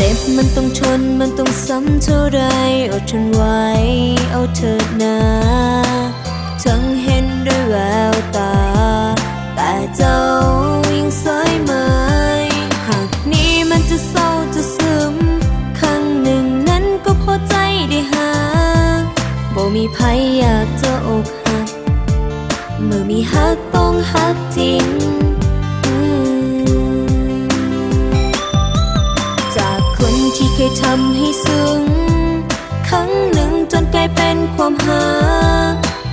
เจ็บมันต้องทนมันต้องซ้ำเท่าไรอดทนไว้เอาเถิดนะทั้งเห็นด้วยแววตาแต่เจ้ายังสายไหมหากนี้มันจะเศร้าจะซึมครั้งหนึ่งนั้นก็พอใจได้หาบ่มีใครอยากจะอกหักเมื่อมีฮักต้องฮักจริงจากคนที่เคยทำให้ซึ้งครั้งหนึ่งจนกลายเป็นความหา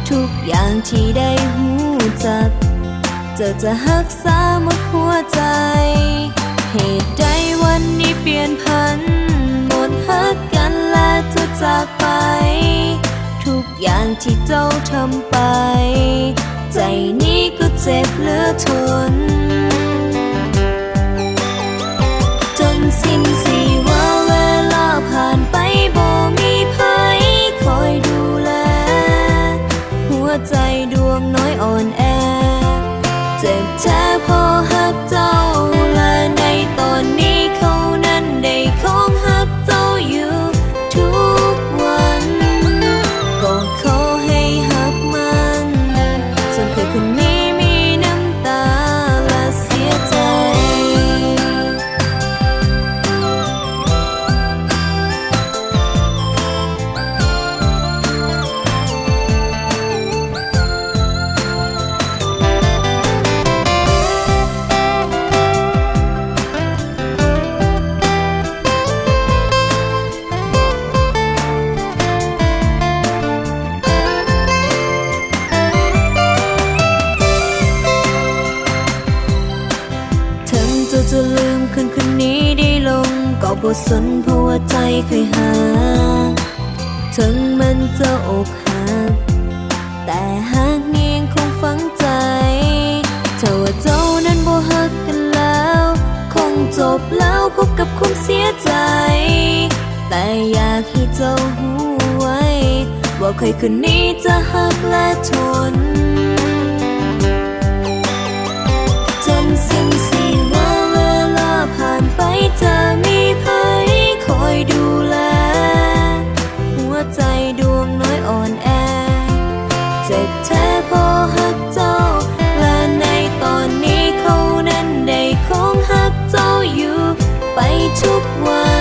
ทุกอย่างที่ได้หูจักจะฮักษาหมดหัวใจเหตุใดวันนี้เปลี่ยนพันหมดฮักกันและจะจากไปทุกอย่างที่เจ้าทำไปใจนี้ก็เจ็บเหลือทนจนสิ้นสีว่าเวลาผ่านไปบ่มีภัยคอยดูแลหัวใจดวงน้อยอ่อนแอเจ็บแท้พอฮักเจ้าและในตอนนี้เขานั้นได้ของฮักเจ้าอยู่ทุกวันก็ขอให้ฮักมันส่วนเธอคนนี้มีน้ำตาและเสียใจจะลืมคนนี้ได้ลงก็บ่สนเพราะว่าใจเคยหาถึงมันจะอกหักแต่หากเนียงคงฝังใจถ้าว่าเจ้านั้นบ่ฮักกันแล้วคงจบแล้วพบกับความเสียใจแต่อยากให้เจ้าหูไว้ว่าใครคนนี้จะฮักและทนจนสิ้นสีว่าเวลาผ่านไปจะมีภัยคอยดูแลหัวใจดวงน้อยอ่อนแอเจ็บแท้พอฮักเจ้าและในตอนนี้เขานั้นได้ของฮักเจ้าอยู่ไปทุกวัน